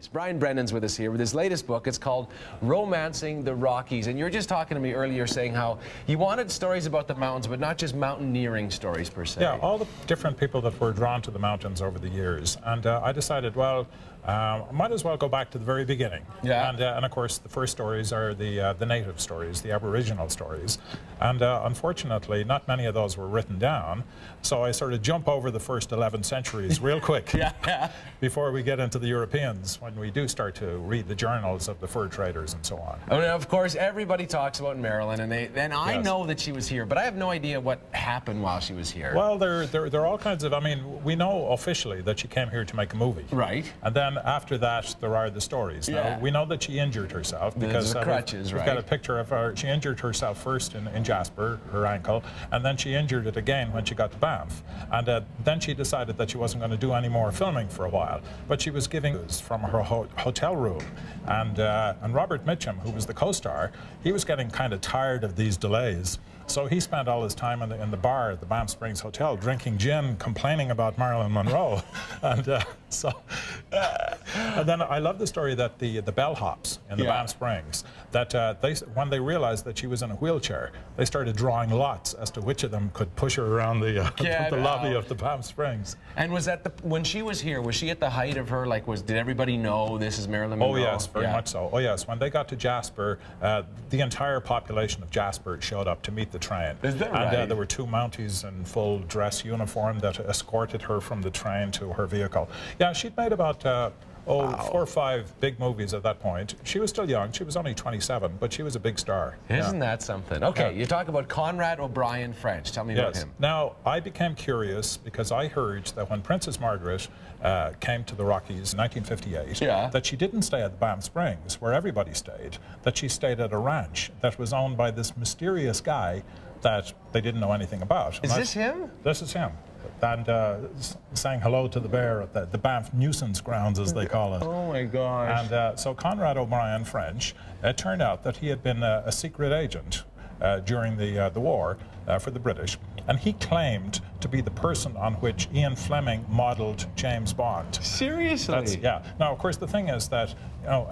Brian Brennan's with us here with his latest book. It's called Romancing the Rockies. And you were just talking to me earlier saying how you wanted stories about the mountains, but not just mountaineering stories per se. Yeah, all the different people that were drawn to the mountains over the years. And I decided, well, I might as well go back to the very beginning. Yeah. And of course, the first stories are the native stories, the Aboriginal stories. And unfortunately, not many of those were written down. So I sort of jump over the first 11 centuries real quick before we get into the Europeans, when we do start to read the journals of the fur traders and so on. Oh, and of course, everybody talks about Marilyn, and I know that she was here, but I have no idea what happened while she was here. Well, there are all kinds of, I mean, we know officially that she came here to make a movie. Right. And then after that, there are the stories. Yeah. Now, we know that she injured herself because crutches, we've got a picture of her. She injured herself first in Jasper, her ankle, and then she injured it again when she got to Banff. And then she decided that she wasn't going to do any more filming for a while. But she was giving from her hotel room. And Robert Mitchum, who was the co-star, he was getting kind of tired of these delays. So he spent all his time in the bar at the Banff Springs Hotel drinking gin, complaining about Marilyn Monroe. And and then I love the story that the bellhops in the Banff Springs, that when they realized that she was in a wheelchair, they started drawing lots as to which of them could push her around the lobby of the Banff Springs. And was that when she was here, was she at the height of her, like, did everybody know this is Marilyn Monroe? Oh yes, very much so. Oh yes, when they got to Jasper, the entire population of Jasper showed up to meet the train. Is that right? And there were two Mounties in full dress uniform that escorted her from the train to her vehicle. Yeah, she'd made about 4 or 5 big movies at that point. She was still young. She was only 27, but she was a big star. Isn't that something? Okay, you talk about Conrad O'Brien French. Tell me about him. Now, I became curious because I heard that when Princess Margaret came to the Rockies in 1958, that she didn't stay at the Banff Springs, where everybody stayed, that she stayed at a ranch that was owned by this mysterious guy that they didn't know anything about. Is this him? This is him. And saying hello to the bear at the Banff nuisance grounds, as they call it. Oh my gosh. And so Conrad O'Brien French, it turned out that he had been a secret agent during the war for the British, and he claimed to be the person on which Ian Fleming modeled James Bond. Seriously? Yeah. Now, of course, the thing is that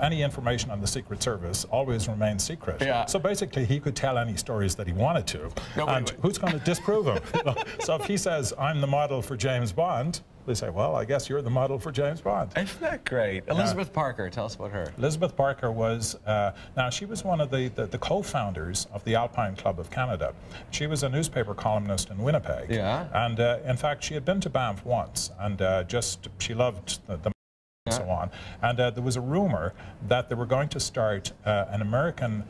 any information on the Secret Service always remains secret. Yeah. So basically, he could tell any stories that he wanted to. And who's going to disprove him? So if he says, I'm the model for James Bond, they say, well, I guess you're the model for James Bond. Isn't that great? Elizabeth Parker, tell us about her. Elizabeth Parker was, now she was one of the co-founders of the Alpine Club of Canada. She was a newspaper columnist in Winnipeg. Yeah. And in fact, she had been to Banff once, and she loved the and so on. And there was a rumor that they were going to start an American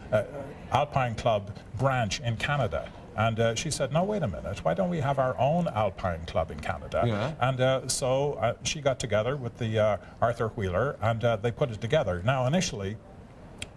Alpine Club branch in Canada. And she said, no, wait a minute, why don't we have our own Alpine Club in Canada? Yeah. And so she got together with the Arthur Wheeler, and they put it together. Now, initially,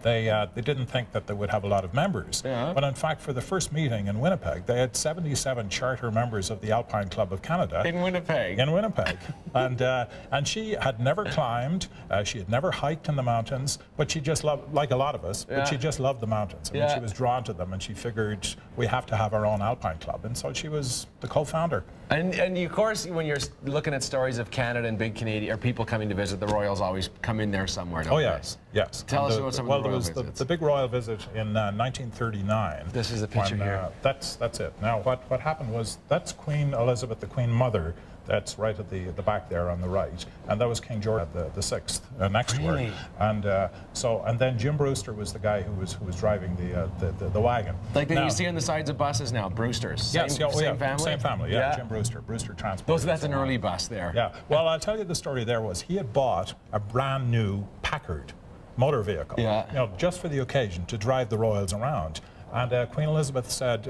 they didn't think that they would have a lot of members. Yeah. But in fact, for the first meeting in Winnipeg, they had 77 charter members of the Alpine Club of Canada. In Winnipeg? In Winnipeg. And she had never climbed, she had never hiked in the mountains, but she just loved, like a lot of us, but she just loved the mountains. I mean, she was drawn to them, and she figured we have to have our own Alpine Club. And so she was the co-founder. And of course, when you're looking at stories of Canada and big Canadian, or people coming to visit, the Royals always come in there somewhere, don't they? Yes, yes. Tell us about some of the Royal visits. The big Royal visit in 1939. This is the picture here. That's it. Now, what happened was, that's Queen Elizabeth, the Queen Mother. That's right at the back there on the right, and that was King George the Sixth next to her. And then Jim Brewster was the guy who was driving the wagon. Like that you see on the sides of buses now, Brewsters. Same family. Same family. Yeah. Jim Brewster Transport. So that's an early bus there. Yeah. Well, I'll tell you the story. There was he had bought a brand new Packard motor vehicle. Yeah. Just for the occasion to drive the Royals around. And Queen Elizabeth said,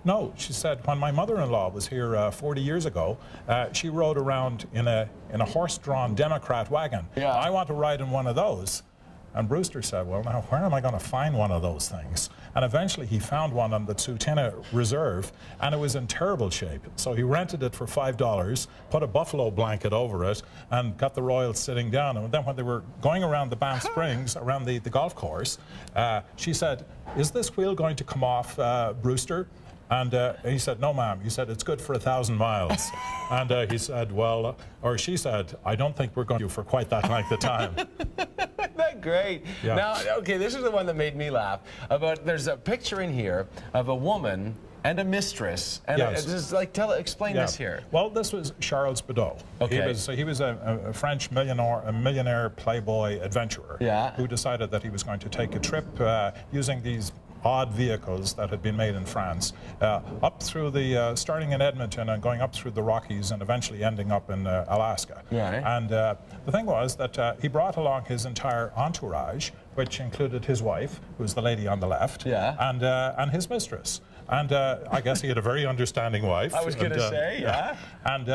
no, she said, when my mother-in-law was here 40 years ago, she rode around in a horse-drawn Democrat wagon. Yeah. I want to ride in one of those. And Brewster said, well, now, where am I going to find one of those things? And eventually he found one on the Tsutina Reserve, and it was in terrible shape. So he rented it for $5, put a buffalo blanket over it, and got the Royals sitting down. And then when they were going around the Banff Springs, around the golf course, she said, is this wheel going to come off, Brewster? And he said, no, ma'am. He said, it's good for 1,000 miles. And he said, well, or she said, I don't think we're going to for quite that length of time. Isn't that great? Yeah. Now, okay, this is the one that made me laugh. There's a picture in here of a woman and a mistress. And yes. just like explain this here. Well, this was Charles Bedaux. Okay. He was a French millionaire playboy adventurer who decided that he was going to take a trip using these odd vehicles that had been made in France, up through the, starting in Edmonton and going up through the Rockies and eventually ending up in Alaska. Right. And the thing was that he brought along his entire entourage, which included his wife, who's the lady on the left, and his mistress. And I guess he had a very understanding wife. I was going to say, yeah. And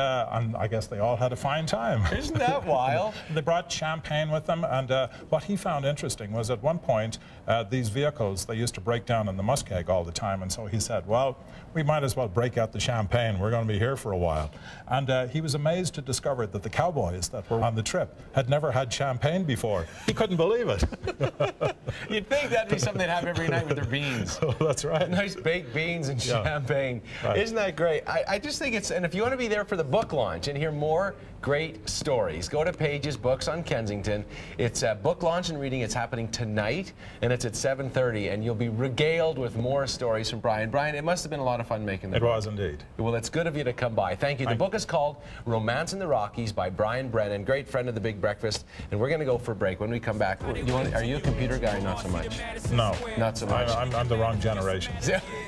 I guess they all had a fine time. Isn't that wild? They brought champagne with them, and what he found interesting was at one point, these vehicles, they used to break down in the muskeg all the time, and so he said, well, we might as well break out the champagne. We're going to be here for a while. And he was amazed to discover that the cowboys that were on the trip had never had champagne before. He couldn't believe it. You'd think that'd be something they'd have every night with their beans. Oh, that's right. Nice baked beans and champagne. Right. Isn't that great? I just think it's, and if you want to be there for the book launch and hear more great stories, go to Pages Books on Kensington. It's a book launch and reading. It's happening tonight, and it's at 7:30, and you'll be regaled with more stories from Brian. Brian, it must have been a lot of fun making the book. It was indeed. Well, it's good of you to come by. Thank you. The book is called Romance in the Rockies by Brian Brennan, great friend of the Big Breakfast, and we're going to go for a break. When we come back, are you a computer guy? Not so much. No. Not so much. I'm the wrong generation.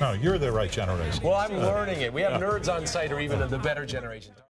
No, you're the right generation. Well, I'm learning it. We have nerds on site or even of the better generation.